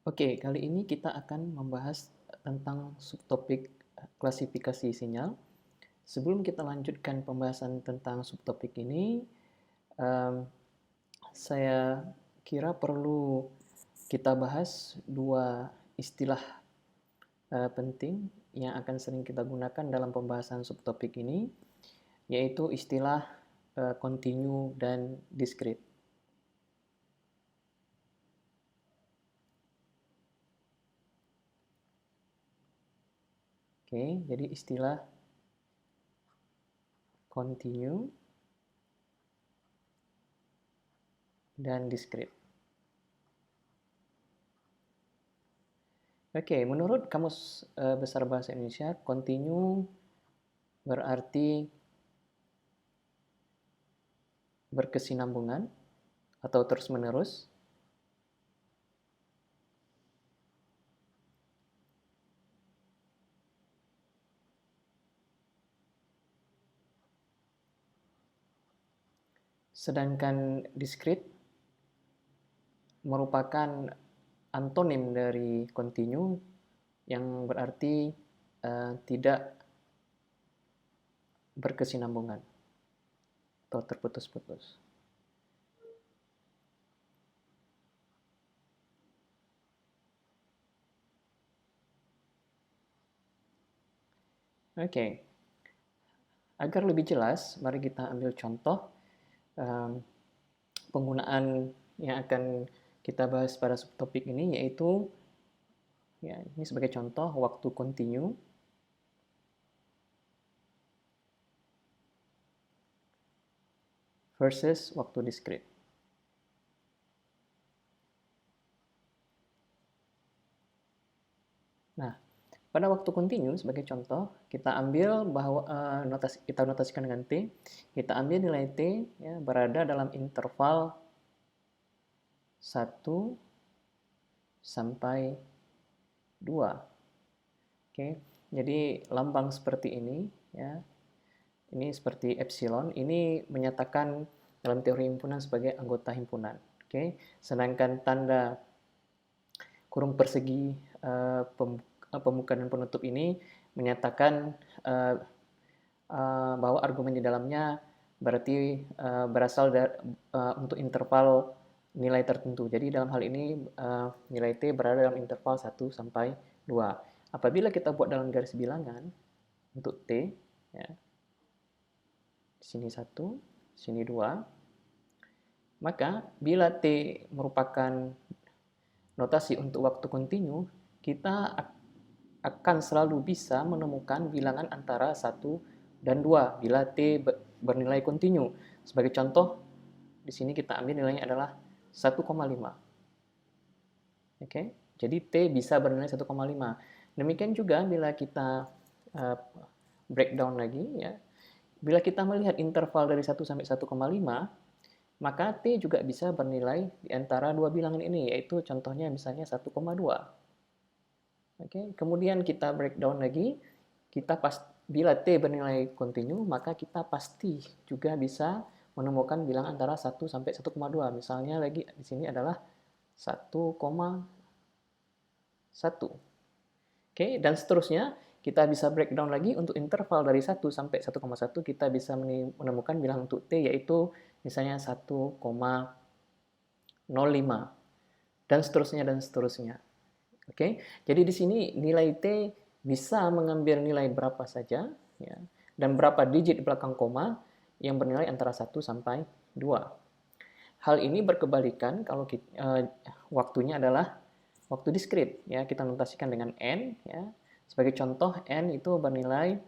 Oke, kali ini kita akan membahas tentang subtopik klasifikasi sinyal. Sebelum kita lanjutkan pembahasan tentang subtopik ini, um, saya kira perlu kita bahas dua istilah penting yang akan sering kita gunakan dalam pembahasan subtopik ini, yaitu istilah continue dan discrete. Oke, jadi istilah continue dan discrete. Oke, menurut Kamus Besar Bahasa Indonesia, continue berarti berkesinambungan atau terus-menerus. Sedangkan discrete merupakan antonim dari continue yang berarti tidak berkesinambungan atau terputus-putus. Oke, agar lebih jelas, mari kita ambil contoh penggunaan yang akan kita bahas pada subtopik ini, yaitu ya, ini sebagai contoh waktu continue versus waktu discrete. Nah, pada waktu continue sebagai contoh, kita ambil bahwa kita notasikan dengan T, kita ambil nilai T ya, berada dalam interval 1 sampai 2. Oke. Jadi lambang seperti ini ya. Ini seperti epsilon, ini menyatakan dalam teori himpunan sebagai anggota himpunan. Oke. Sedangkan tanda kurung persegi pembuka dan penutup ini menyatakan bahwa argumen di dalamnya berarti berasal dari untuk interval nilai tertentu. Jadi dalam hal ini nilai T berada dalam interval 1 sampai 2. Apabila kita buat dalam garis bilangan untuk T, ya, di sini 1, di sini 2, maka bila T merupakan notasi untuk waktu kontinu, kita akan selalu bisa menemukan bilangan antara 1 dan 2 bila T bernilai kontinu. Sebagai contoh, di sini kita ambil nilainya adalah 1,5. Oke, jadi T bisa bernilai 1,5. Demikian juga bila kita breakdown lagi, ya. Bila kita melihat interval dari 1 sampai 1,5, maka T juga bisa bernilai di antara dua bilangan ini, yaitu contohnya misalnya 1,2. Oke, kemudian kita breakdown lagi, bila T bernilai kontinu, maka kita pasti juga bisa menemukan bilangan antara 1 sampai 1,2. Misalnya lagi di sini adalah 1,1. Oke, dan seterusnya kita bisa breakdown lagi untuk interval dari 1 sampai 1,1, kita bisa menemukan bilangan untuk T, yaitu misalnya 1,05 dan seterusnya dan seterusnya. Oke, jadi di sini nilai T bisa mengambil nilai berapa saja ya, dan berapa digit belakang koma yang bernilai antara 1 sampai 2. Hal ini berkebalikan kalau waktunya adalah waktu discrete ya, kita notasikan dengan n ya. Sebagai contoh, n itu bernilai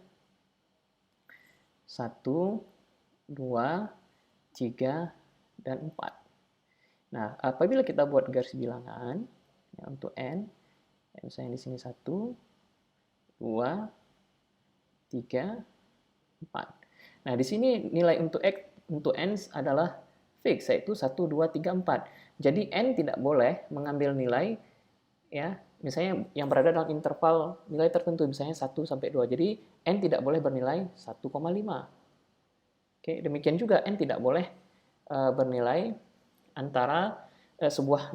1, 2, 3, dan 4. Nah, apabila kita buat garis bilangan ya, untuk n, ya, misalnya di sini 1, 2, 3, 4. Nah, di sini nilai untuk n adalah fix, yaitu 1, 2, 3, 4. Jadi n tidak boleh mengambil nilai ya, misalnya yang berada dalam interval nilai tertentu, misalnya 1 sampai 2. Jadi n tidak boleh bernilai 1,5. Oke, demikian juga n tidak boleh bernilai antara sebuah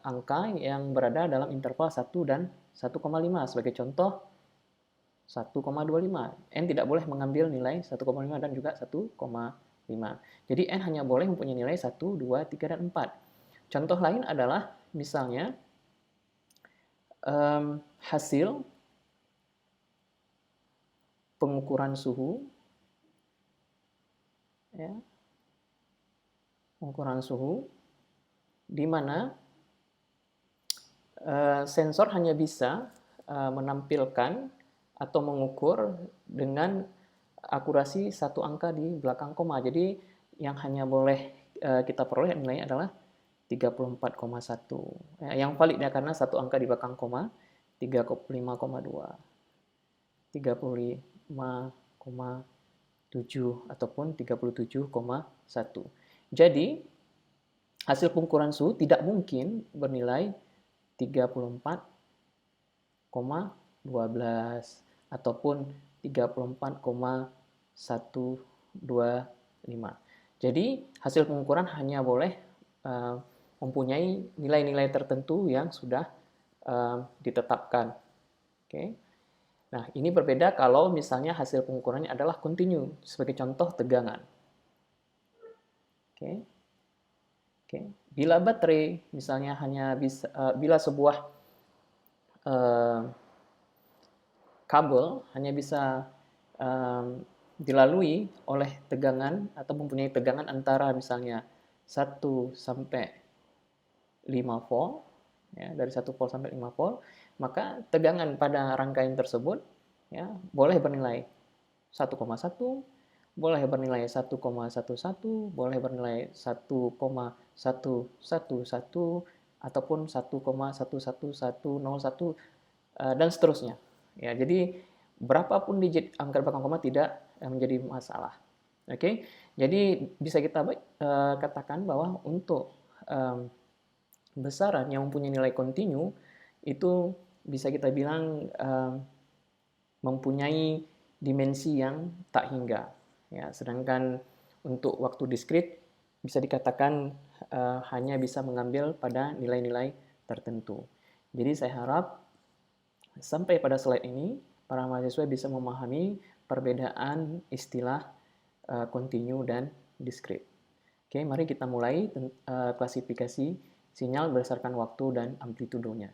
angka yang berada dalam interval 1 dan 1,5. Sebagai contoh 1,25. N tidak boleh mengambil nilai 1,5 dan juga 1,5. Jadi N hanya boleh mempunyai nilai 1, 2, 3, dan 4. Contoh lain adalah misalnya hasil pengukuran suhu, ya, pengukuran suhu di mana sensor hanya bisa menampilkan atau mengukur dengan akurasi satu angka di belakang koma. Jadi yang hanya boleh kita peroleh nilainya adalah 34,1. Yang valid ya, karena satu angka di belakang koma 35,2, 35,7 ataupun 37,1. Jadi hasil pengukuran suhu tidak mungkin bernilai 34,12 ataupun 34,125. Jadi hasil pengukuran hanya boleh mempunyai nilai-nilai tertentu yang sudah ditetapkan. Oke. Nah, ini berbeda kalau misalnya hasil pengukurannya adalah kontinu, sebagai contoh tegangan. Oke. Oke. Bila baterai misalnya hanya bisa bila sebuah kabel hanya bisa dilalui oleh tegangan atau mempunyai tegangan antara misalnya 1 sampai 5 volt, ya, dari 1 volt sampai 5 volt, maka tegangan pada rangkaian tersebut ya boleh bernilai 1,1, boleh bernilai 1,11, boleh bernilai 1,111 ataupun 1,11101 dan seterusnya. Ya, jadi berapapun digit angka belakang koma tidak menjadi masalah. Oke, jadi bisa kita katakan bahwa untuk besaran yang mempunyai nilai kontinu itu bisa kita bilang mempunyai dimensi yang tak hingga. Ya, sedangkan untuk waktu diskrit bisa dikatakan hanya bisa mengambil pada nilai-nilai tertentu. Jadi saya harap sampai pada slide ini, para mahasiswa bisa memahami perbedaan istilah kontinu dan diskrit. Oke, mari kita mulai klasifikasi sinyal berdasarkan waktu dan amplitudonya.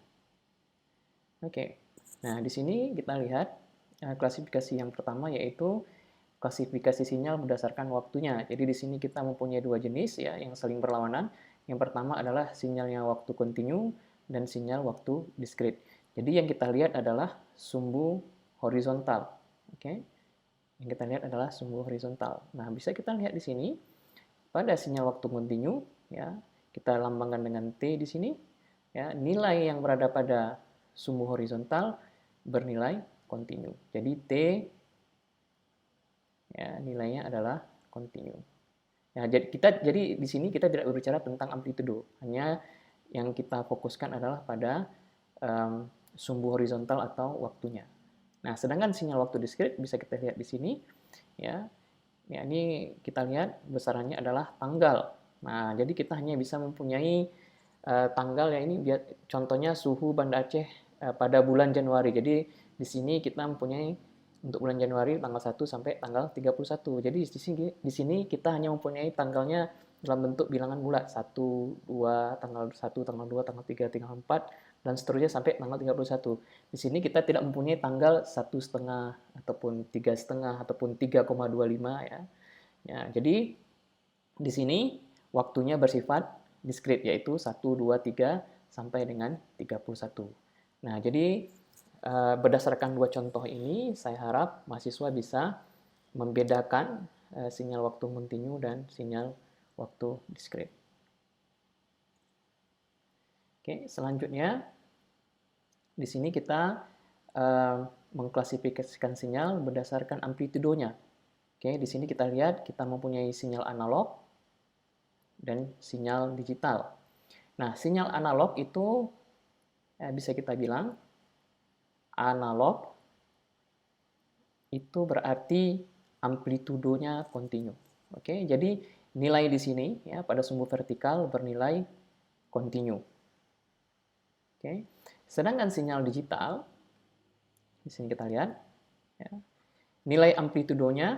Oke, nah di sini kita lihat klasifikasi yang pertama yaitu klasifikasi sinyal berdasarkan waktunya. Jadi di sini kita mempunyai dua jenis ya yang saling berlawanan. Yang pertama adalah sinyalnya waktu kontinu dan sinyal waktu diskrit. Jadi yang kita lihat adalah sumbu horizontal. Oke. Yang kita lihat adalah sumbu horizontal. Nah, bisa kita lihat di sini pada sinyal waktu kontinu ya, kita lambangkan dengan T di sini ya, nilai yang berada pada sumbu horizontal bernilai kontinu. Jadi T ya, nilainya adalah kontinu. Nah, jadi di sini kita tidak berbicara tentang amplitudo, hanya yang kita fokuskan adalah pada sumbu horizontal atau waktunya. Nah, sedangkan sinyal waktu diskrit bisa kita lihat di sini, ya. Ya, ini kita lihat besarannya adalah tanggal. Nah, jadi kita hanya bisa mempunyai tanggal ya ini contohnya suhu Banda Aceh pada bulan Januari. Jadi di sini kita mempunyai untuk bulan Januari tanggal 1 sampai tanggal 31. Jadi di sini kita hanya mempunyai tanggalnya dalam bentuk bilangan bulat 1, 2, tanggal 1, tanggal 2, tanggal 3, tanggal 4 dan seterusnya sampai tanggal 31. Di sini kita tidak mempunyai tanggal 1,5 ataupun 3,5 ataupun 3,25 ya. Ya, jadi di sini waktunya bersifat diskrit yaitu 1, 2, 3 sampai dengan 31. Nah, jadi berdasarkan dua contoh ini saya harap mahasiswa bisa membedakan sinyal waktu kontinu dan sinyal waktu diskrit. Oke, selanjutnya di sini kita mengklasifikasikan sinyal berdasarkan amplitudonya. Oke, di sini kita lihat kita mempunyai sinyal analog dan sinyal digital. Nah, sinyal analog itu bisa kita bilang analog itu berarti amplitudonya kontinu. Oke, jadi nilai di sini ya pada sumbu vertikal bernilai continue. Oke. Sedangkan sinyal digital, di sini kita lihat, ya, nilai amplitudonya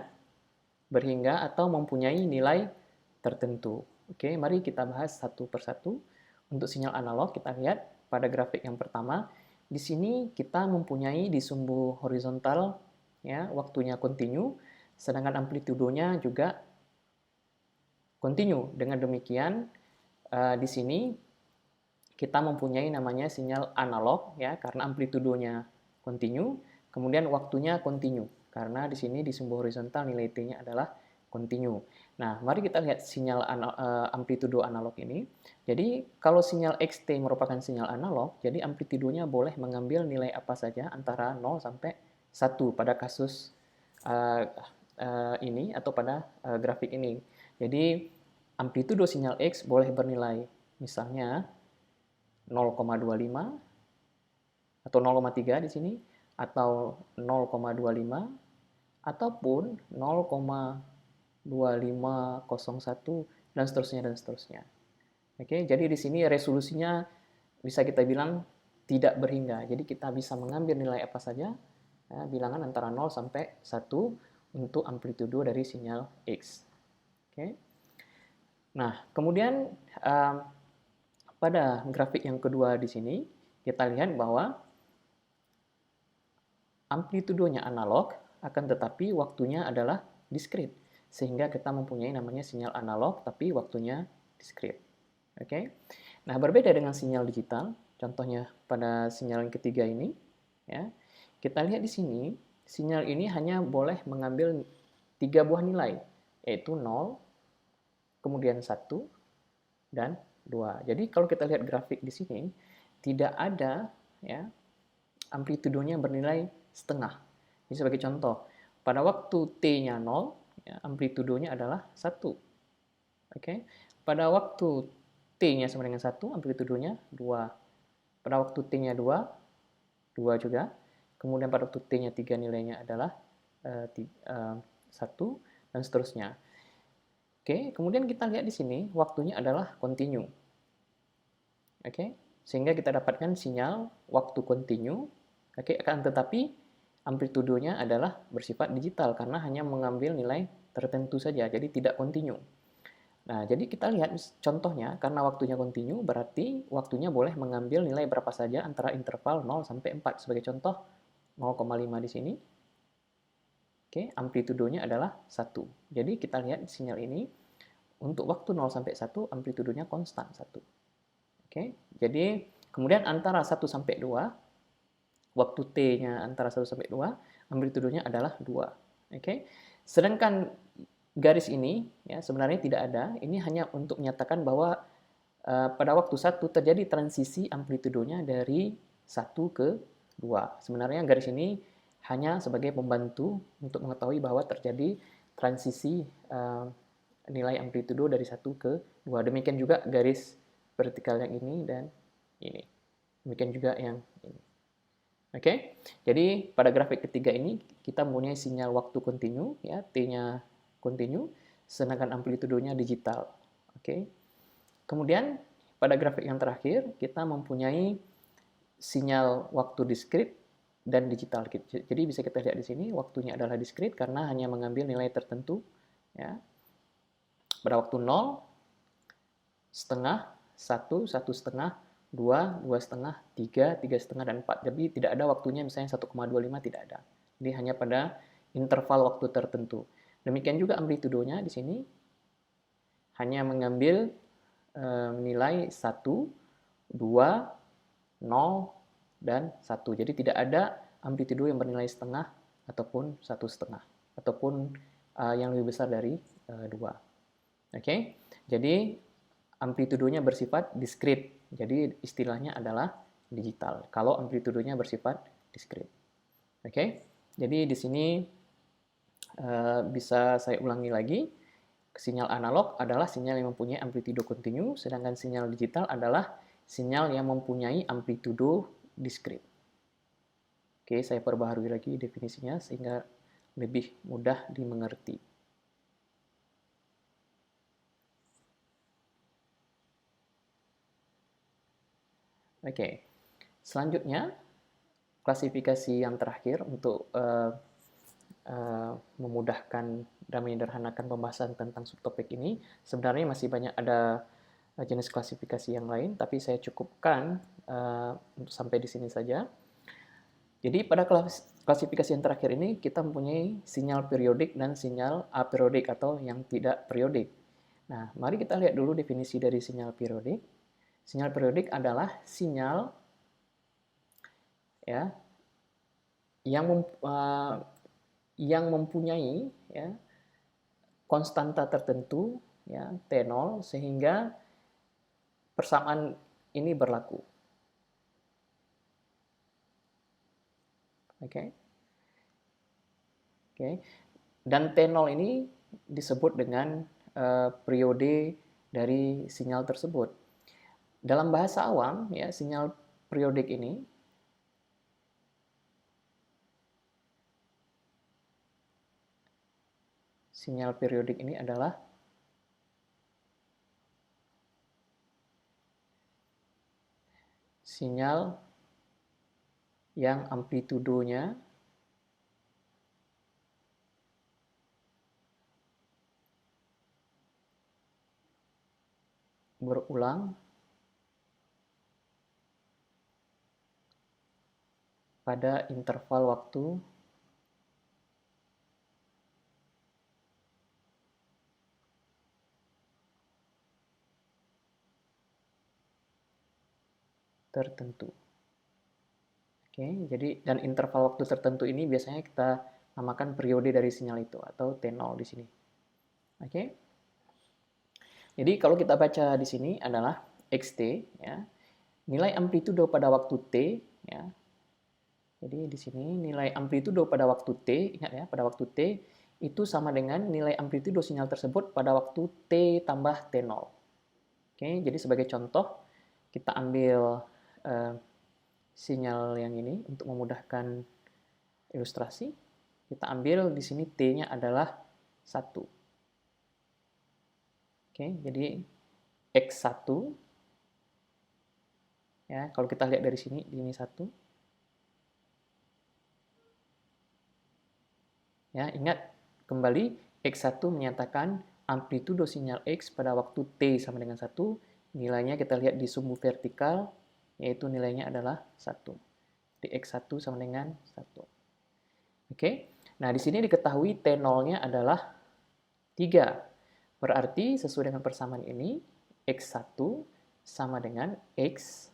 berhingga atau mempunyai nilai tertentu. Oke, mari kita bahas satu persatu. Untuk sinyal analog, kita lihat pada grafik yang pertama, di sini kita mempunyai di sumbu horizontal, ya, waktunya continue, sedangkan amplitudonya juga continue. Dengan demikian, di sini kita mempunyai namanya sinyal analog, ya, karena amplitudonya continue, kemudian waktunya continue, karena di sini di sumbu horizontal nilai T-nya adalah continue. Nah, mari kita lihat sinyal amplitudo analog ini. Jadi, kalau sinyal XT merupakan sinyal analog, jadi amplitudonya boleh mengambil nilai apa saja antara 0 sampai 1 pada kasus ini atau pada grafik ini. Jadi, amplitudo sinyal X boleh bernilai misalnya 0,25 atau 0,3 di sini, atau 0,25 ataupun 0,2501 dan seterusnya dan seterusnya. Oke, jadi di sini resolusinya bisa kita bilang tidak berhingga. Jadi kita bisa mengambil nilai apa saja, ya, bilangan antara 0 sampai 1 untuk amplitudo dari sinyal X. Oke. Nah, kemudian pada grafik yang kedua di sini kita lihat bahwa amplitudonya analog, akan tetapi waktunya adalah diskrit. Sehingga kita mempunyai namanya sinyal analog, tapi waktunya diskrit. Oke. Nah, berbeda dengan sinyal digital, contohnya pada sinyal yang ketiga ini, ya, kita lihat di sini, sinyal ini hanya boleh mengambil 3 buah nilai, yaitu 0, kemudian 1, dan 2. Jadi kalau kita lihat grafik di sini, tidak ada, ya, amplitudonya bernilai setengah. Ini sebagai contoh, pada waktu T-nya 0, ya, amplitudonya adalah 1. Oke. Pada waktu T-nya sama dengan 1, amplitudonya 2. Pada waktu T-nya 2, 2 juga. Kemudian pada waktu T-nya 3 nilainya adalah 1, dan seterusnya. Oke, kemudian kita lihat di sini, waktunya adalah continue. Oke, sehingga kita dapatkan sinyal waktu continue. Oke, akan tetapi amplitudonya adalah bersifat digital karena hanya mengambil nilai tertentu saja, jadi tidak continue. Nah, jadi kita lihat contohnya, karena waktunya continue, berarti waktunya boleh mengambil nilai berapa saja antara interval 0 sampai 4. Sebagai contoh, 0,5 di sini. Oke, amplitudonya adalah 1. Jadi kita lihat sinyal ini, untuk waktu 0 sampai 1, amplitudonya konstan 1. Oke, jadi kemudian antara 1 sampai 2, waktu T-nya antara 1 sampai 2, amplitudonya adalah 2. Oke. Sedangkan garis ini, ya, sebenarnya tidak ada, ini hanya untuk menyatakan bahwa pada waktu 1 terjadi transisi amplitudonya dari 1 ke 2. Sebenarnya garis ini hanya sebagai pembantu untuk mengetahui bahwa terjadi transisi nilai amplitudo dari 1 ke 2. Demikian juga garis vertikal yang ini dan ini. Demikian juga yang ini. Oke, jadi pada grafik ketiga ini kita mempunyai sinyal waktu continue, ya, T-nya continue, sedangkan amplitudonya digital. Oke. Kemudian pada grafik yang terakhir kita mempunyai sinyal waktu diskrit dan digital. Jadi bisa kita lihat di sini waktunya adalah diskrit karena hanya mengambil nilai tertentu, ya. Pada waktu 0, setengah, 1, 1,5, 2, 2,5, 3, 3,5, dan 4. Jadi tidak ada waktunya misalnya 1,25, tidak ada. Jadi hanya pada interval waktu tertentu. Demikian juga amplitudonya di sini hanya mengambil nilai 1, 2, 0, dan 1. Jadi tidak ada amplitudo yang bernilai setengah ataupun 1,5 ataupun yang lebih besar dari 2. Oke. Jadi amplitudonya bersifat diskrit. Jadi istilahnya adalah digital. Kalau amplitudonya bersifat diskrit. Oke. Jadi di sini bisa saya ulangi lagi. Sinyal analog adalah sinyal yang mempunyai amplitudo kontinu, sedangkan sinyal digital adalah sinyal yang mempunyai amplitudo diskrit. Oke, saya perbaharui lagi definisinya sehingga lebih mudah dimengerti. Oke, selanjutnya klasifikasi yang terakhir untuk memudahkan dan menyederhanakan pembahasan tentang subtopik ini. Sebenarnya masih banyak ada jenis klasifikasi yang lain, tapi saya cukupkan untuk sampai di sini saja. Jadi pada klasifikasi yang terakhir ini kita mempunyai sinyal periodik dan sinyal aperiodik atau yang tidak periodik. Nah, mari kita lihat dulu definisi dari sinyal periodik. Sinyal periodik adalah sinyal ya yang mempunyai ya konstanta tertentu ya T0 sehingga persamaan ini berlaku. Oke. Oke. Dan T0 ini disebut dengan periode dari sinyal tersebut. Dalam bahasa awam ya sinyal periodik ini adalah sinyal yang amplitudonya berulang pada interval waktu tertentu. Oke, jadi dan interval waktu tertentu ini biasanya kita namakan periode dari sinyal itu atau T0 di sini. Oke. Jadi kalau kita baca di sini adalah xt ya. Nilai amplitudo pada waktu T ya. Jadi di sini nilai amplitudo pada waktu T, ingat ya, pada waktu T itu sama dengan nilai amplitudo sinyal tersebut pada waktu T tambah T0. Oke, jadi sebagai contoh kita ambil sinyal yang ini untuk memudahkan ilustrasi. Kita ambil di sini T-nya adalah 1. Oke, jadi X1 ya, kalau kita lihat dari sini ini 1. Ya, ingat kembali X1 menyatakan amplitudo sinyal X pada waktu T sama dengan 1, nilainya kita lihat di sumbu vertikal yaitu nilainya adalah 1. Di X1 sama dengan 1. Oke. Nah, di sini diketahui T0-nya adalah 3. Berarti sesuai dengan persamaan ini, X1 sama dengan X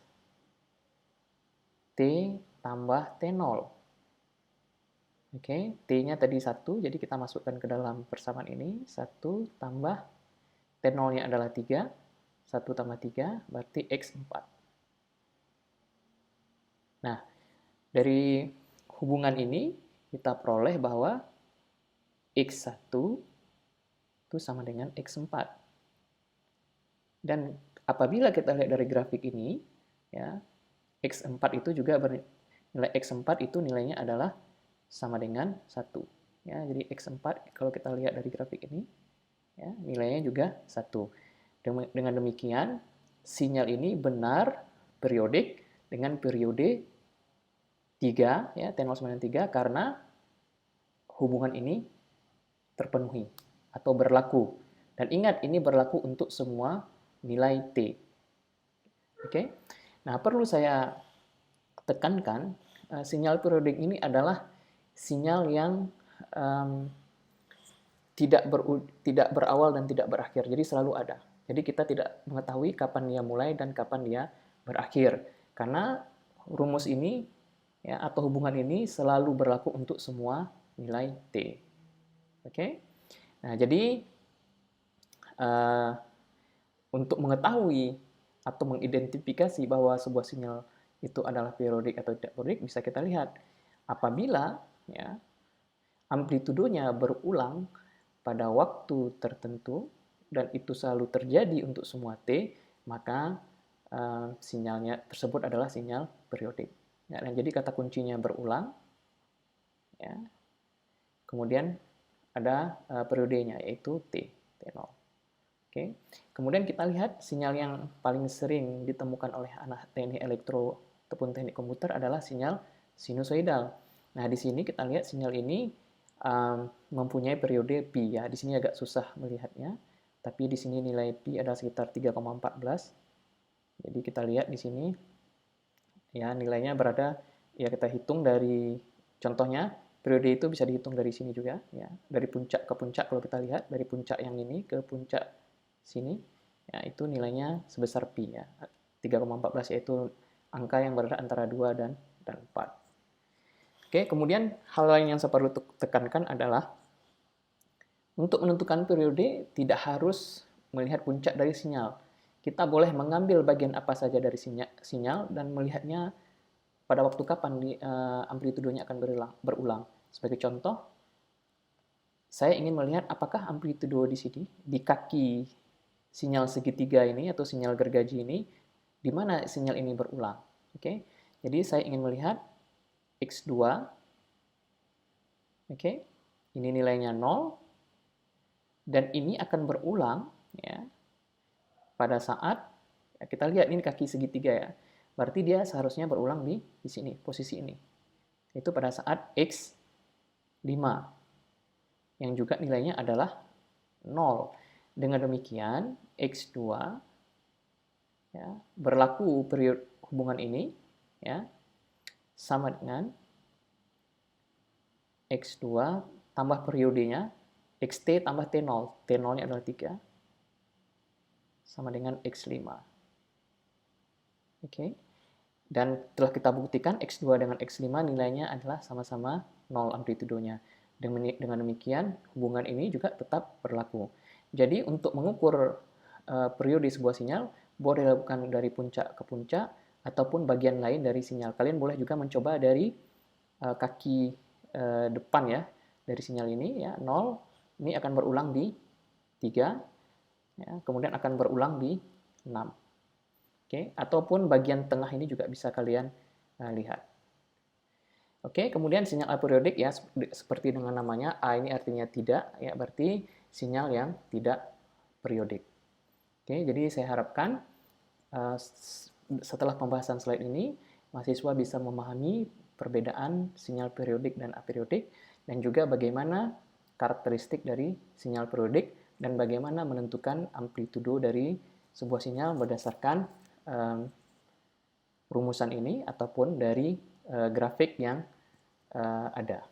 T tambah T0. Oke, T-nya tadi 1, jadi kita masukkan ke dalam persamaan ini. 1 tambah T0-nya adalah 3. 1 tambah 3 berarti X4. Nah, dari hubungan ini kita peroleh bahwa X1 itu sama dengan X4. Dan apabila kita lihat dari grafik ini, ya, X4 itu juga nilai X4 itu nilainya adalah sama dengan 1. Ya, jadi X4 kalau kita lihat dari grafik ini, ya, nilainya juga 1. Dengan demikian, sinyal ini benar periodik dengan periode 3, ya, T0 sama dengan 3, karena hubungan ini terpenuhi atau berlaku. Dan ingat, ini berlaku untuk semua nilai T. Oke. Nah, perlu saya tekankan, sinyal periodik ini adalah sinyal yang tidak berawal dan tidak berakhir. Jadi selalu ada. Jadi kita tidak mengetahui kapan dia mulai dan kapan dia berakhir. Karena rumus ini ya, atau hubungan ini selalu berlaku untuk semua nilai T. Oke. Nah, jadi untuk mengetahui atau mengidentifikasi bahwa sebuah sinyal itu adalah periodik atau tidak periodik, bisa kita lihat apabila ya, amplitudonya berulang pada waktu tertentu dan itu selalu terjadi untuk semua T, maka sinyalnya tersebut adalah sinyal periodik. Ya, dan jadi kata kuncinya berulang, ya. Kemudian ada periodenya yaitu T0. Oke. Kemudian kita lihat sinyal yang paling sering ditemukan oleh anak teknik elektro ataupun teknik komputer adalah sinyal sinusoidal. Nah, di sini kita lihat sinyal ini mempunyai periode pi ya. Di sini agak susah melihatnya, tapi di sini nilai pi adalah sekitar 3,14. Jadi kita lihat di sini ya nilainya berada, ya kita hitung dari contohnya periode itu bisa dihitung dari sini juga ya, dari puncak ke puncak. Kalau kita lihat dari puncak yang ini ke puncak sini ya, itu nilainya sebesar pi ya, 3,14, yaitu angka yang berada antara 2 dan 4. Oke, kemudian hal lain yang saya perlu tekankan adalah untuk menentukan periode tidak harus melihat puncak dari sinyal. Kita boleh mengambil bagian apa saja dari sinyal dan melihatnya pada waktu kapan amplitudenya akan berulang. Sebagai contoh, saya ingin melihat apakah amplitudo di sini, di kaki sinyal segitiga ini atau sinyal gergaji ini, di mana sinyal ini berulang. Oke, jadi saya ingin melihat X2, oke, ini nilainya 0, dan ini akan berulang ya pada saat, ya kita lihat ini kaki segitiga ya, berarti dia seharusnya berulang di sini, posisi ini. Itu pada saat X5, yang juga nilainya adalah 0. Dengan demikian, X2 ya, berlaku periode hubungan ini ya, sama dengan X2 tambah periodenya, XT tambah T0. T0-nya adalah 3, sama dengan X5. Oke. Dan telah kita buktikan X2 dengan X5 nilainya adalah sama-sama 0 amplitudonya. Dengan demikian, hubungan ini juga tetap berlaku. Jadi untuk mengukur periode sebuah sinyal, boleh dilakukan dari puncak ke puncak, ataupun bagian lain dari sinyal. Kalian boleh juga mencoba dari kaki depan ya, dari sinyal ini ya, 0, ini akan berulang di 3, ya, kemudian akan berulang di 6. Oke, ataupun bagian tengah ini juga bisa kalian lihat. Oke, kemudian sinyal aperiodic ya, seperti dengan namanya, A ini artinya tidak, ya berarti sinyal yang tidak periodik. Oke, jadi saya harapkan setelah pembahasan slide ini, mahasiswa bisa memahami perbedaan sinyal periodik dan aperiodic, dan juga bagaimana karakteristik dari sinyal periodik, dan bagaimana menentukan amplitudo dari sebuah sinyal berdasarkan rumusan ini ataupun dari grafik yang ada.